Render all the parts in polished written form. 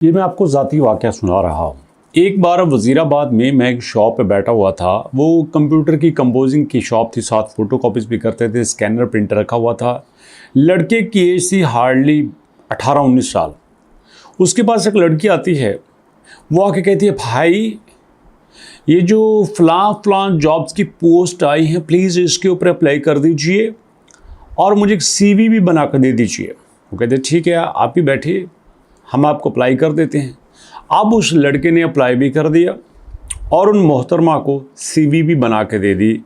ये मैं आपको ज़ाती वाक़या सुना रहा हूँ। एक बार वज़ीराबाद में मैं एक शॉप पे बैठा हुआ था। वो कंप्यूटर की कंपोजिंग की शॉप थी, साथ फ़ोटोकॉपीज़ भी करते थे, स्कैनर प्रिंटर रखा हुआ था। लड़के की एज थी हार्डली 18-19 साल। उसके पास एक लड़की आती है, वो आके कहती है, भाई ये जो फ़लाँ जॉब्स की पोस्ट आई हैं, प्लीज़ इसके ऊपर अप्लाई कर दीजिए और मुझे एक CV भी बना कर दे दीजिए। वो कहते ठीक है, आप ही बैठिए, हम आपको अप्लाई कर देते हैं। अब उस लड़के ने अप्लाई भी कर दिया और उन मोहतरमा को CV भी बना के दे दी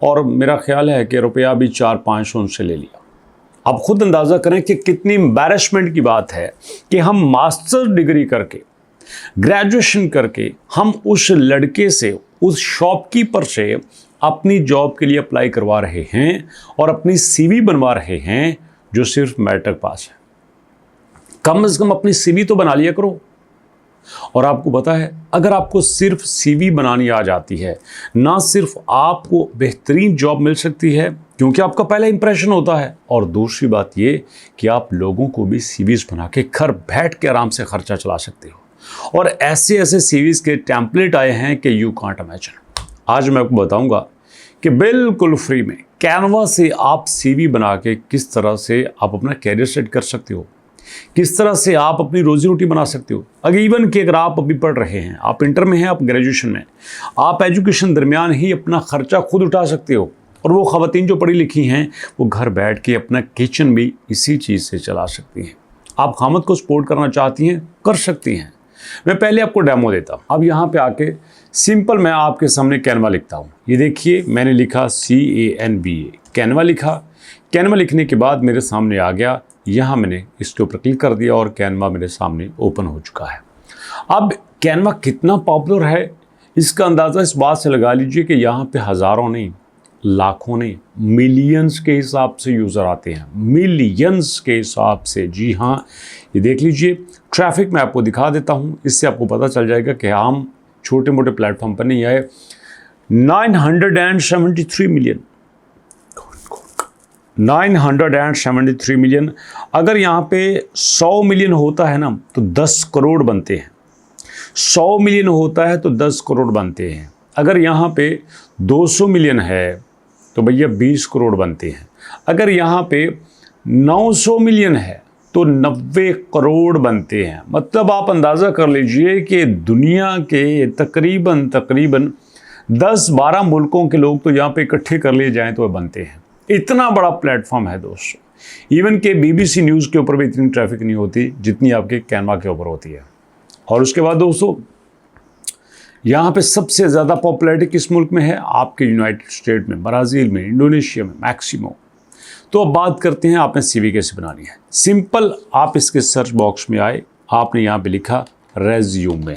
और मेरा ख्याल है कि रुपया भी 400-500 उनसे ले लिया। अब खुद अंदाज़ा करें कि कितनी एम्बैरेसमेंट की बात है कि हम मास्टर डिग्री करके, ग्रेजुएशन करके, हम उस लड़के से, उस शॉपकीपर से अपनी जॉब के लिए अप्लाई करवा रहे हैं और अपनी CV बनवा रहे हैं जो सिर्फ मैट्रिक पास है। कम से कम अपनी CV तो बना लिया करो। और आपको पता है, अगर आपको सिर्फ CV बनानी आ जाती है, ना सिर्फ आपको बेहतरीन जॉब मिल सकती है क्योंकि आपका पहला इंप्रेशन होता है, और दूसरी बात ये कि आप लोगों को भी CVs बना के घर बैठ के आराम से खर्चा चला सकते हो। और ऐसे ऐसे CVs के टेम्पलेट आए हैं कि यू कांट इमेजिन। आज मैं आपको बताऊंगा कि बिल्कुल फ्री में कैनवा से आप CV बना के किस तरह से आप अपना कैरियर सेट कर सकते हो, किस तरह से आप अपनी रोजी रोटी बना सकते हो। अगर इवन कि अगर आप अभी पढ़ रहे हैं, आप इंटर में हैं, आप ग्रेजुएशन में, आप एजुकेशन दरमियान ही अपना खर्चा खुद उठा सकते हो। और वो ख़वातीन जो पढ़ी लिखी हैं, वो घर बैठ के अपना किचन भी इसी चीज़ से चला सकती हैं। आप खामद को सपोर्ट करना चाहती हैं, कर सकती हैं। मैं पहले आपको डेमो देता हूँ। अब यहाँ पे आके सिंपल मैं आपके सामने कैनवा लिखता हूँ। ये देखिए, मैंने लिखा CANVA, कैनवा लिखा। कैनवा लिखने के बाद मेरे सामने आ गया, यहाँ मैंने इसके ऊपर क्लिक कर दिया और कैनवा मेरे सामने ओपन हो चुका है। अब कैनवा कितना पॉपुलर है, इसका अंदाज़ा इस बात से लगा लीजिए कि यहाँ पे हज़ारों नहीं, लाखों नहीं, मिलियंस के हिसाब से यूज़र आते हैं, मिलियंस के हिसाब से। जी हाँ, ये देख लीजिए, ट्रैफिक मैं आपको दिखा देता हूँ, इससे आपको पता चल जाएगा कि हम छोटे मोटे प्लेटफॉर्म पर नहीं आए। 973 मिलियन, 973 मिलियन। अगर यहाँ पे 100 मिलियन होता है ना तो 10 करोड़ बनते हैं। 100 मिलियन होता है तो 10 करोड़ बनते हैं। अगर यहाँ पे 200 मिलियन है तो भैया 20 करोड़ बनते हैं। अगर यहाँ पे 900 मिलियन है तो 90 करोड़ बनते हैं। मतलब आप अंदाज़ा कर लीजिए कि दुनिया के तकरीबन 10-12 मुल्कों के लोग तो यहाँ पे इकट्ठे कर लिए जाएँ तो बनते हैं। इतना बड़ा प्लेटफॉर्म है दोस्तों। इवन के BBC न्यूज़ के ऊपर भी इतनी ट्रैफिक नहीं होती जितनी आपके कैनवा के ऊपर होती है। और उसके बाद दोस्तों, यहाँ पे सबसे ज़्यादा पॉपुलैरिटी किस मुल्क में है? आपके यूनाइटेड स्टेट में, ब्राज़ील में, इंडोनेशिया में मैक्सिमम। तो अब बात करते हैं आपने CV कैसे बनानी है। सिंपल, आप इसके सर्च बॉक्स में आए, आपने यहाँ पे लिखा रेज्यूमे।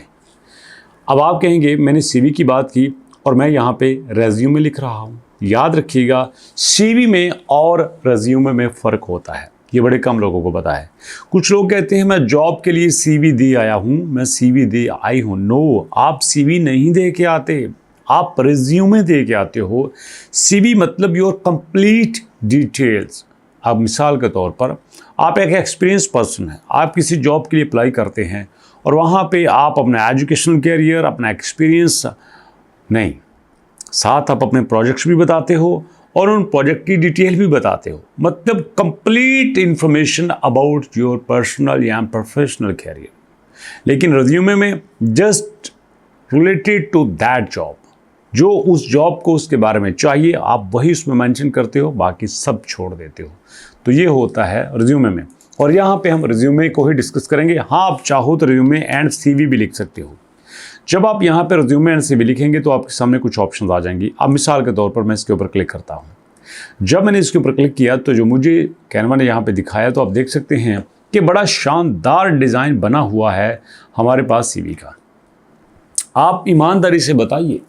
अब आप कहेंगे मैंने CV की बात की और मैं यहाँ पे रेज्यूमे लिख रहा हूँ। याद रखिएगा, CV में और रेज्यूमे में फ़र्क होता है। ये बड़े कम लोगों को पता है। कुछ लोग कहते हैं मैं जॉब के लिए CV दे आया हूँ, मैं CV दे आई हूँ। नो, आप CV नहीं दे के आते, आप रेज्यूमे दे के आते हो। CV मतलब योर कंप्लीट डिटेल्स। अब मिसाल के तौर पर आप एक एक्सपीरियंस पर्सन हैं, आप किसी जॉब के लिए अप्लाई करते हैं और वहाँ पे आप अपना एजुकेशनल कैरियर, अपना एक्सपीरियंस नहीं, साथ आप अपने प्रोजेक्ट्स भी बताते हो और उन प्रोजेक्ट की डिटेल भी बताते हो। मतलब complete information about your personal या प्रोफेशनल कैरियर। लेकिन रिज्यूमे में just related to that job, जो उस जॉब को उसके बारे में चाहिए आप वही उसमें मेंशन करते हो, बाकी सब छोड़ देते हो। तो ये होता है रिज्यूमे में। और यहाँ पे हम रिज्यूमे को ही डिस्कस करेंगे। हाँ, आप चाहो तो रिज्यूमे एंड CV भी लिख सकते हो। जब आप यहाँ पर रिज्यूमे एंड CV लिखेंगे तो आपके सामने कुछ ऑप्शंस आ जाएंगी। अब मिसाल के तौर पर मैं इसके ऊपर क्लिक करता हूँ। जब मैंने इसके ऊपर क्लिक किया तो जो मुझे कैनवा ने यहाँ पे दिखाया, तो आप देख सकते हैं कि बड़ा शानदार डिज़ाइन बना हुआ है हमारे पास CV का। आप ईमानदारी से बताइए,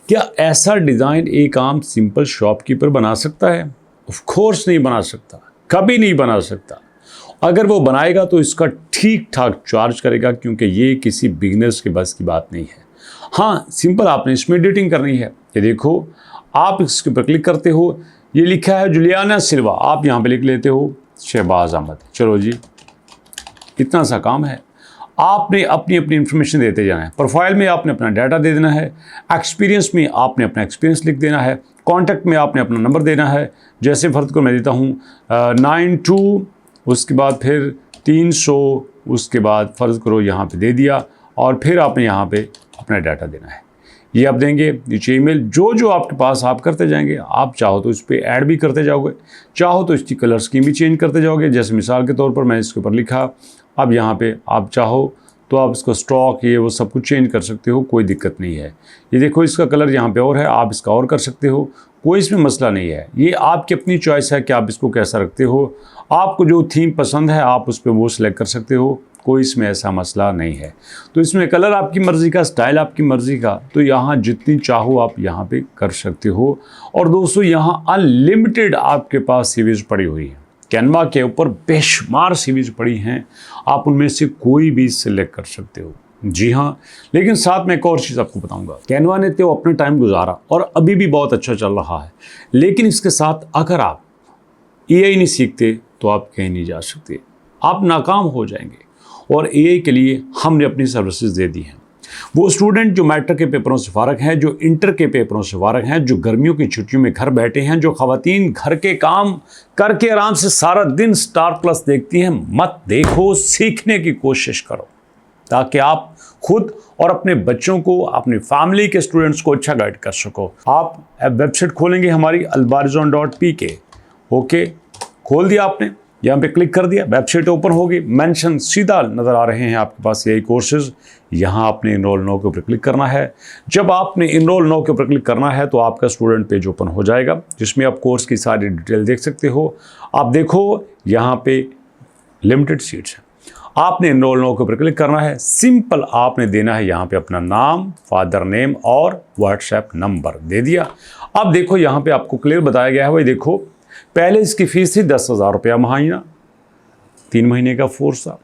क्या ऐसा डिज़ाइन एक आम सिंपल शॉपकीपर बना सकता है? ऑफ कोर्स नहीं बना सकता, कभी नहीं बना सकता। अगर वो बनाएगा तो इसका ठीक ठाक चार्ज करेगा, क्योंकि ये किसी बिगनर्स के बस की बात नहीं है। हाँ, सिंपल आपने इसमें एडिटिंग करनी है। ये देखो, आप इसके ऊपर क्लिक करते हो, ये लिखा है जुलियाना सिल्वा, आप यहाँ पे लिख लेते हो शहबाज अहमद। चलो जी, इतना सा काम है। आपने अपनी अपनी इन्फॉर्मेशन देते जाना है। प्रोफाइल में आपने अपना डाटा दे देना है, एक्सपीरियंस में आपने अपना एक्सपीरियंस लिख देना है, कॉन्टैक्ट में आपने अपना नंबर देना है। जैसे फ़र्ज को मैं देता हूँ 92, उसके बाद फिर 300, उसके बाद फ़र्ज़ करो यहाँ पे दे दिया, और फिर आपने यहाँ पे अपना डाटा देना है। ये आप देंगे, नीचे ईमेल जो आपके पास आप करते जाएंगे। आप चाहो तो इस पर ऐड भी करते जाओगे, चाहो तो इसकी कलर स्कीम भी चेंज करते जाओगे। जैसे मिसाल के तौर पर मैं इसके ऊपर लिखा, अब यहाँ पे आप चाहो तो आप इसको स्टॉक ये वो सब कुछ चेंज कर सकते हो, कोई दिक्कत नहीं है। ये देखो इसका कलर यहाँ पे और है, आप इसका और कर सकते हो, कोई इसमें मसला नहीं है। ये आपकी अपनी चॉइस है कि आप इसको कैसा रखते हो। आपको जो थीम पसंद है आप उस पर वो सिलेक्ट कर सकते हो, कोई इसमें ऐसा मसला नहीं है। तो इसमें कलर आपकी मर्ज़ी का, स्टाइल आपकी मर्ज़ी का, तो यहाँ जितनी चाहो आप यहाँ पे कर सकते हो। और दोस्तों यहाँ अनलिमिटेड आपके पास सीवीज़ पड़ी हुई है। कैनवा के ऊपर बेशुमार सीवीज़ पड़ी हैं, आप उनमें से कोई भी सिलेक्ट कर सकते हो। जी हाँ, लेकिन साथ में एक और चीज़ आपको बताऊंगा। कैनवा ने तो अपना टाइम गुजारा और अभी भी बहुत अच्छा चल रहा है, लेकिन इसके साथ अगर आप एआई नहीं सीखते तो आप कहीं नहीं जा सकते, आप नाकाम हो जाएंगे। और एआई के लिए हमने अपनी सर्विसेज दे दी हैं। वो स्टूडेंट जो मैट्रिक के पेपरों से फारग हैं, जो इंटर के पेपरों से फारग हैं, जो गर्मियों की छुट्टियों में घर बैठे हैं, जो ख़वातीन घर के काम करके आराम से सारा दिन स्टार प्लस देखती हैं, मत देखो, सीखने की कोशिश करो ताकि आप खुद और अपने बच्चों को, अपनी फैमिली के स्टूडेंट्स को अच्छा गाइड कर सको। आप वेबसाइट खोलेंगे हमारी albarizon.pk, ओके, खोल दिया आपने, यहाँ पे क्लिक कर दिया, वेबसाइट ओपन होगी, मेंशन सीधा नज़र आ रहे हैं आपके पास यही कोर्सेज। यहाँ आपने इनरोल नाउ के ऊपर क्लिक करना है। जब आपने इनरोल नाउ के ऊपर क्लिक करना है तो आपका स्टूडेंट पेज ओपन हो जाएगा, जिसमें आप कोर्स की सारी डिटेल देख सकते हो। आप देखो यहाँ पे लिमिटेड सीट्स हैं, आपने इनरोल नाउ के ऊपर क्लिक करना है। सिंपल आपने देना है यहाँ पे अपना नाम, फादर नेम और व्हाट्सएप नंबर दे दिया। अब देखो यहाँ पे आपको क्लियर बताया गया है, भाई देखो पहले इसकी फीस थी 10,000 रुपया महीना, 3 महीने का कोर्स था।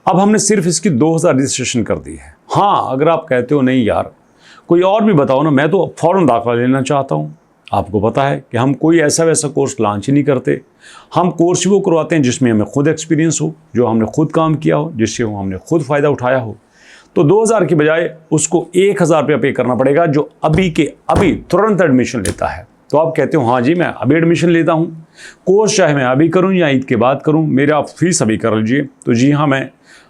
अब हमने सिर्फ इसकी 2,000 रजिस्ट्रेशन कर दी है। हाँ, अगर आप कहते हो नहीं यार कोई और भी बताओ ना, मैं तो फ़ौरन दाखिला लेना चाहता हूँ। आपको पता है कि हम कोई ऐसा वैसा कोर्स लॉन्च ही नहीं करते, हम कोर्स वो करवाते हैं जिसमें हमें खुद एक्सपीरियंस हो, जो हमने खुद काम किया हो, जिससे हमने खुद फ़ायदा उठाया हो। तो 2,000 की बजाय उसको 1,000 रुपया पे करना पड़ेगा, जो अभी के अभी तुरंत एडमिशन लेता है। तो आप कहते हो हाँ जी मैं अभी एडमिशन लेता हूँ, कोर्स चाहे मैं अभी करूँ या ईद के बाद करूँ, मेरा फीस अभी कर लीजिए। तो जी हाँ, मैं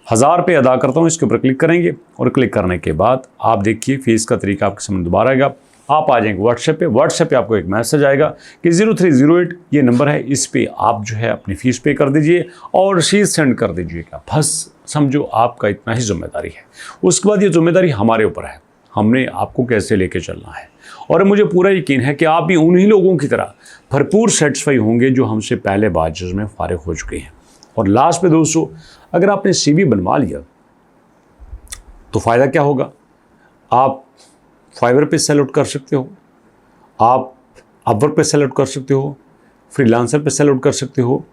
1,000 रुपये अदा करता हूँ। इसके ऊपर क्लिक करेंगे और क्लिक करने के बाद आप देखिए फ़ीस का तरीका आपके सामने दोबारा आएगा। आप आ जाएंगे व्हाट्सएप पे आपको एक मैसेज आएगा कि 0308 ये नंबर है, इस पर आप जो है अपनी फ़ीस पे कर दीजिए और रसीद सेंड कर दीजिएगा। बस समझो आपका इतना ही जिम्मेदारी है। उसके बाद ये जिम्मेदारी हमारे ऊपर है, हमने आपको कैसे लेके चलना है। और मुझे पूरा यकीन है कि आप भी उन्हीं लोगों की तरह भरपूर सेटिस्फाई होंगे जो हमसे पहले बैचेस में फारिग हो चुके हैं। और लास्ट में दोस्तों, अगर आपने CV बनवा लिया तो फ़ायदा क्या होगा, आप फाइवर पे सेल आउट कर सकते हो, आप अपवर्क पे सेल आउट कर सकते हो, फ्रीलांसर पे सेल आउट कर सकते हो।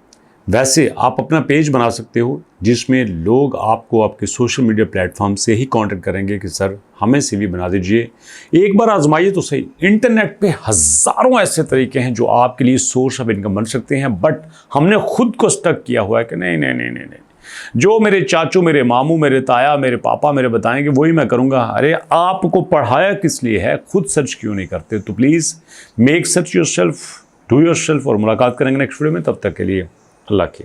वैसे आप अपना पेज बना सकते हो जिसमें लोग आपको आपके सोशल मीडिया प्लेटफॉर्म से ही कांटेक्ट करेंगे कि सर हमें CV बना दीजिए। एक बार आजमाइए तो सही। इंटरनेट पे हज़ारों ऐसे तरीके हैं जो आपके लिए सोर्स ऑफ इनकम बन सकते हैं, बट हमने खुद को स्टक किया हुआ है कि नहीं नहीं नहीं नहीं नहीं, जो मेरे चाचू, मेरे मामू, मेरे ताया, मेरे पापा मेरे बताएंगे वही मैं करूँगा। अरे आपको पढ़ाया किस लिए है, खुद सर्च क्यों नहीं करते? तो please make search yourself, do yourself. और मुलाकात करेंगे नेक्स्ट वीडियो में, तब तक के लिए अल्लाह की।